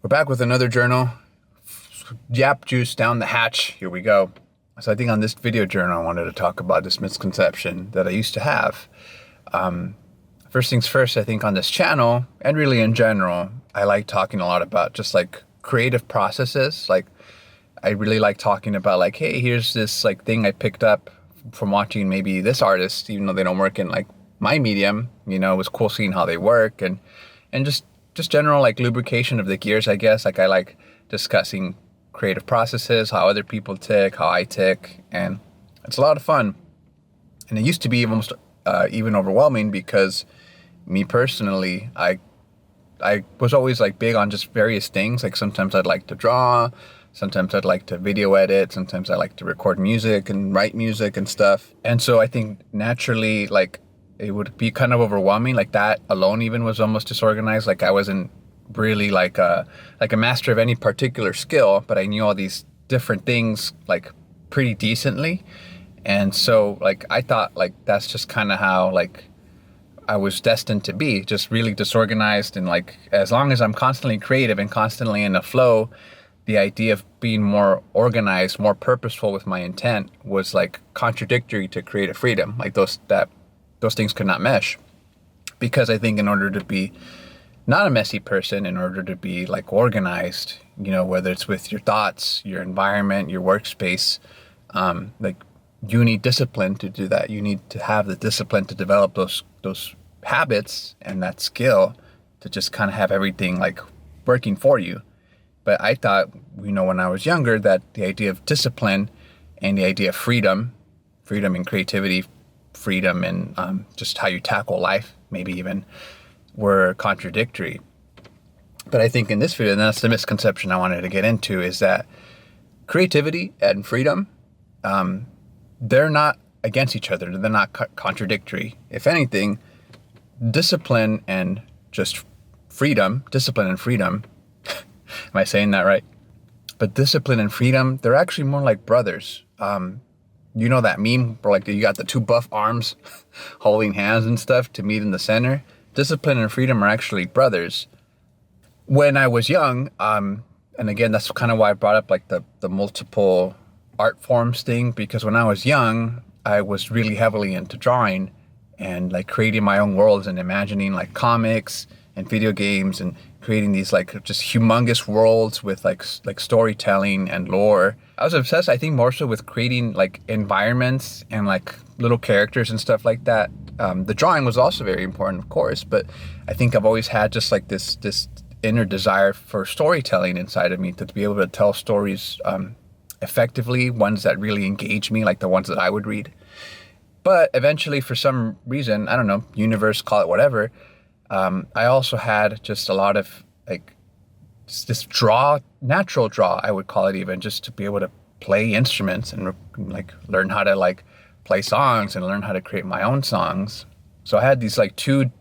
We're back with another journal. Yap juice down the hatch. Here we go. So I think on this video journal, I wanted to talk about this misconception that I used to have. First things first, I think on this channel, and really in general, I like talking a lot about just like creative processes. Like I really like talking about like, hey, here's this like thing I picked up from watching maybe this artist, even though they don't work in like my medium. You know, it was cool seeing how they work and just general like lubrication of the gears, I guess. Like I like discussing creative processes, how other people tick, how I tick, and it's a lot of fun. And it used to be almost even overwhelming because me personally, I was always like big on just various things. Like sometimes I'd like to draw, sometimes I'd like to video edit, sometimes I like to record music and write music and stuff. And so I think naturally, like it would be kind of overwhelming. Like that alone even was almost disorganized. Like I wasn't really like a master of any particular skill, but I knew all these different things like pretty decently. And so like I thought like that's just kind of how like I was destined to be, just really disorganized. And like as long as I'm constantly creative and constantly in a flow, the idea of being more organized, more purposeful with my intent was like contradictory to creative freedom. Like those things could not mesh, because I think in order to be not a messy person, in order to be like organized, you know, whether it's with your thoughts, your environment, your workspace, like you need discipline to do that. You need to have the discipline to develop those habits and that skill to just kind of have everything like working for you. But I thought, you know, when I was younger, that the idea of discipline and the idea of freedom and creativity, freedom and just how you tackle life, maybe even, were contradictory. But I think in this video, and that's the misconception I wanted to get into, is that creativity and freedom, they're not against each other. They're not contradictory. If anything, discipline and freedom, am I saying that right? But discipline and freedom, they're actually more like brothers. You know that meme where like you got the two buff arms holding hands and stuff to meet in the center? Discipline and freedom are actually brothers. When I was young, and again, that's kind of why I brought up like the multiple art forms thing, because when I was young, I was really heavily into drawing and like creating my own worlds and imagining like comics and video games and creating these like just humongous worlds with like storytelling and lore. I was obsessed, I think, more so with creating like environments and like little characters and stuff like that. The drawing was also very important, of course, but I think I've always had just like this inner desire for storytelling inside of me, to be able to tell stories effectively, ones that really engage me, like the ones that I would read. But eventually, for some reason, I don't know, universe, call it whatever, I also had just a lot of like this natural draw, I would call it, even just to be able to play instruments and like learn how to like play songs and learn how to create my own songs. So I had these like two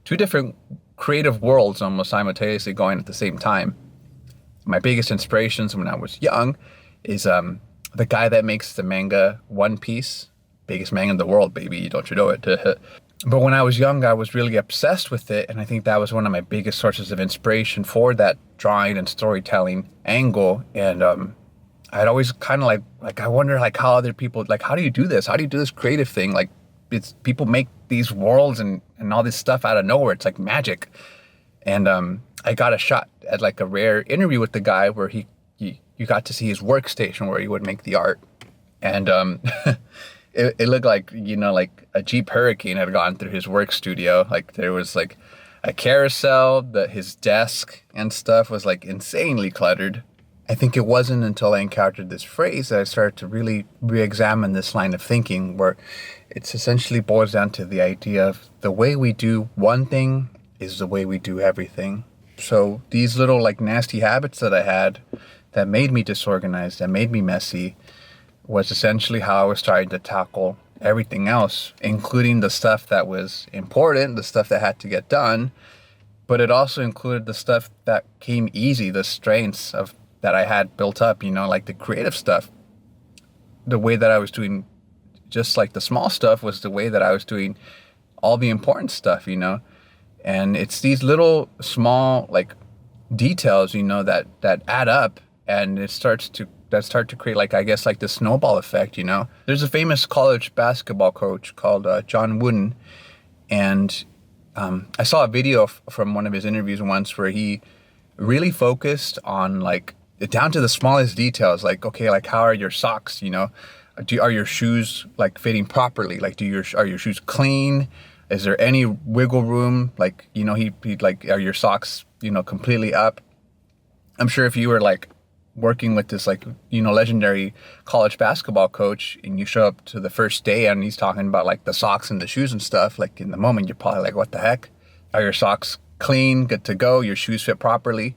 different creative worlds almost simultaneously going at the same time. My biggest inspirations when I was young is the guy that makes the manga One Piece, biggest manga in the world, baby, don't you know it? But when I was young, I was really obsessed with it, and I think that was one of my biggest sources of inspiration for that drawing and storytelling angle. And I'd always kind of like I wonder like how other people, like, how do you do this? How do you do this creative thing? Like it's people make these worlds and all this stuff out of nowhere. It's like magic. And I got a shot at like a rare interview with the guy where you got to see his workstation where he would make the art. And it looked like, you know, like a Jeep Hurricane had gone through his work studio. Like there was like a carousel, his desk and stuff was like insanely cluttered. I think it wasn't until I encountered this phrase that I started to really re-examine this line of thinking, where it's essentially boils down to the idea of the way we do one thing is the way we do everything. So these little like nasty habits that I had that made me disorganized, that made me messy, was essentially how I was trying to tackle everything else, including the stuff that was important, the stuff that had to get done. But it also included the stuff that came easy, the strengths that I had built up, you know, like the creative stuff. The way that I was doing just like the small stuff was the way that I was doing all the important stuff, you know. And it's these little small like details, that add up, and start to create, like, I guess, like the snowball effect. There's a famous college basketball coach called John Wooden, and I saw a video from one of his interviews once where he really focused on, like, down to the smallest details. Like, okay, like, how are your socks? Are your shoes, like, fitting properly? Like, are your shoes clean? Is there any wiggle room? Like, he like, are your socks, completely up? I'm sure if you were, like, working with this, like, legendary college basketball coach, and you show up to the first day and he's talking about, like, the socks and the shoes and stuff, like, in the moment you're probably like, what the heck? Are your socks clean, good to go? Your shoes fit properly?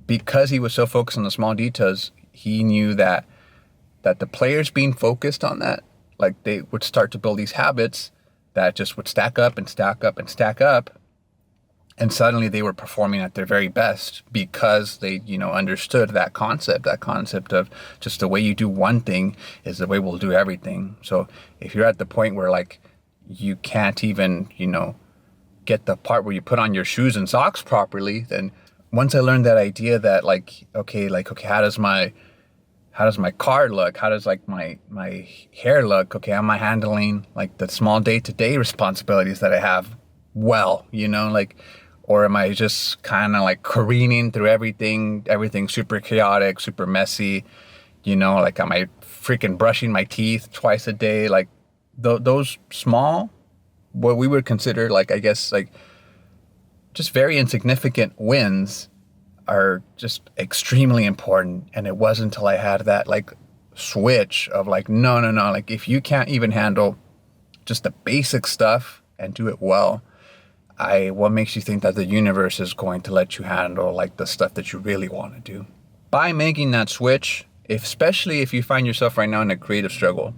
Because he was so focused on the small details, he knew that the players being focused on that, like, they would start to build these habits that just would stack up and stack up and stack up. And suddenly they were performing at their very best because they, understood that concept of just the way you do one thing is the way we'll do everything. So if you're at the point where, like, you can't even, get the part where you put on your shoes and socks properly, then once I learned that idea that, like, okay, how does my car look? How does, like, my hair look? Okay, am I handling, like, the small day-to-day responsibilities that I have well, like, or am I just kind of, like, careening through everything super chaotic, super messy, like, am I freaking brushing my teeth twice a day? Like, those small, what we would consider, like, I guess, like, just very insignificant wins are just extremely important. And it wasn't until I had that, like, switch of, like, no, like, if you can't even handle just the basic stuff and do it well, what makes you think that the universe is going to let you handle, like, the stuff that you really want to do? By making that switch, especially if you find yourself right now in a creative struggle,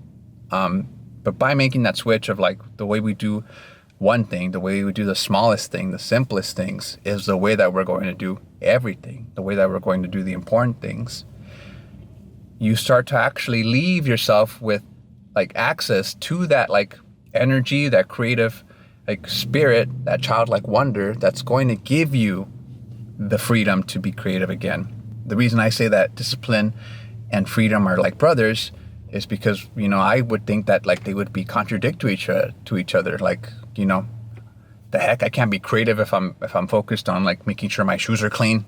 but by making that switch of, like, the way we do one thing, the way we do the smallest thing, the simplest things, is the way that we're going to do everything, the way that we're going to do the important things, you start to actually leave yourself with, like, access to that, like, energy, that creative, like, spirit, that childlike wonder that's going to give you the freedom to be creative again. The reason I say that discipline and freedom are like brothers is because, I would think that, like, they would be contradictory to each other. Like, the heck, I can't be creative if I'm focused on, like, making sure my shoes are clean,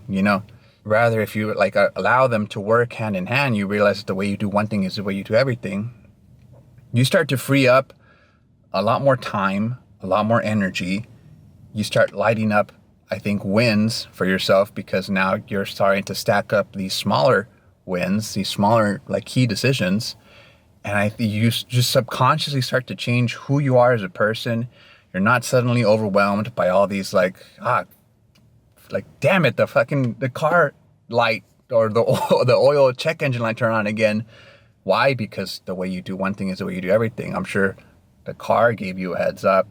Rather, if you, like, allow them to work hand in hand, you realize that the way you do one thing is the way you do everything. You start to free up a lot more time, a lot more energy. You start lighting up, I think, wins for yourself, because now you're starting to stack up these smaller wins, these smaller, like, key decisions. And you just subconsciously start to change who you are as a person. You're not suddenly overwhelmed by all these, like, damn it, the car light or the oil check engine light turn on again. Why? Because the way you do one thing is the way you do everything. I'm sure the car gave you a heads up.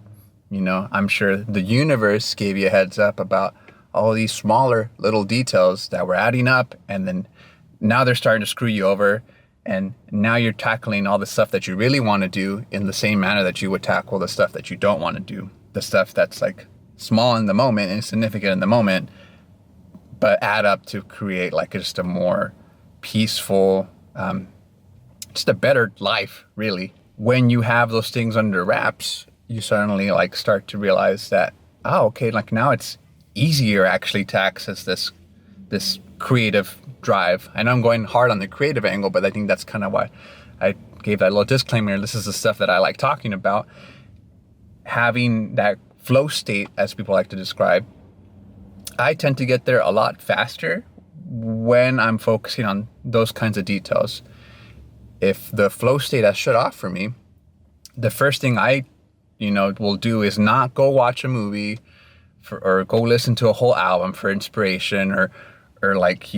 I'm sure the universe gave you a heads up about all these smaller little details that were adding up, and then now they're starting to screw you over. And now you're tackling all the stuff that you really want to do in the same manner that you would tackle the stuff that you don't want to do. The stuff that's, like, small in the moment and insignificant in the moment, but add up to create, like, just a more peaceful, just a better life, really. When you have those things under wraps, you suddenly, like, start to realize that, okay, like, now it's easier actually to access this creative drive. I know I'm going hard on the creative angle, but I think that's kind of why I gave that little disclaimer. This is the stuff that I like talking about. Having that flow state, as people like to describe, I tend to get there a lot faster when I'm focusing on those kinds of details. If the flow state has shut off for me, the first thing I, will do is not go watch a movie or go listen to a whole album for inspiration or like,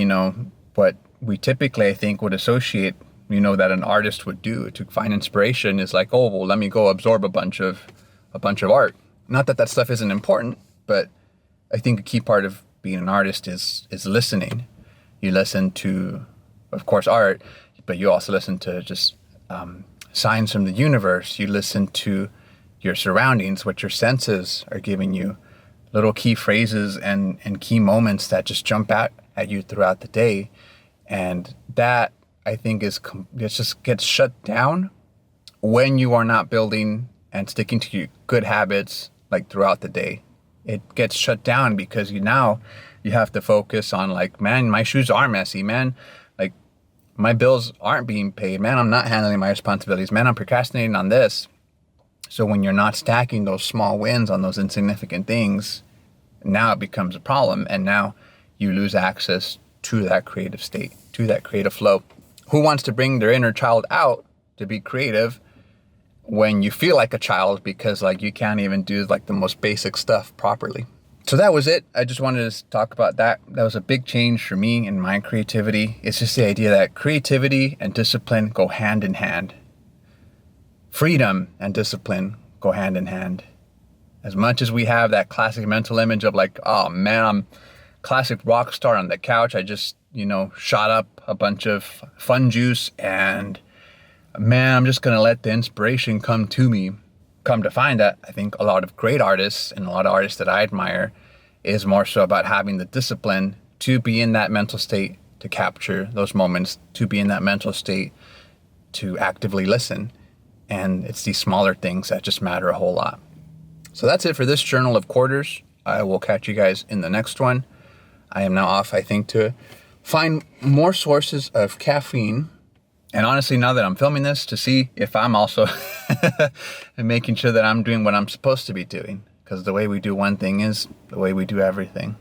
what we typically, I think, would associate, that an artist would do to find inspiration is like, oh, well, let me go absorb a bunch of art. Not that stuff isn't important, but I think a key part of being an artist is listening. You listen to, of course, art, but you also listen to just signs from the universe. You listen to your surroundings, what your senses are giving you. little key phrases and key moments that just jump out at you throughout the day. And that, I think, it just gets shut down when you are not building and sticking to your good habits like throughout the day. It gets shut down because you have to focus on like, man, my shoes are messy, man. Like my bills aren't being paid, man. I'm not handling my responsibilities, man. I'm procrastinating on this. So when you're not stacking those small wins on those insignificant things, now it becomes a problem. And now you lose access to that creative state, to that creative flow. Who wants to bring their inner child out to be creative when you feel like a child because like you can't even do like the most basic stuff properly? So that was it. I just wanted to talk about that. That was a big change for me in my creativity. It's just the idea that creativity and discipline go hand in hand. Freedom and discipline go hand in hand. As much as we have that classic mental image of like, oh man, I'm classic rock star on the couch. I just, shot up a bunch of fun juice and man, I'm just going to let the inspiration come to me. Come to find that I think a lot of great artists and a lot of artists that I admire is more so about having the discipline to be in that mental state, to capture those moments, to be in that mental state, to actively listen. And it's these smaller things that just matter a whole lot. So that's it for this Journal of Quarters. I will catch you guys in the next one. I am now off, I think, to find more sources of caffeine. And honestly, now that I'm filming this, to see if I'm also making sure that I'm doing what I'm supposed to be doing. Because the way we do one thing is the way we do everything.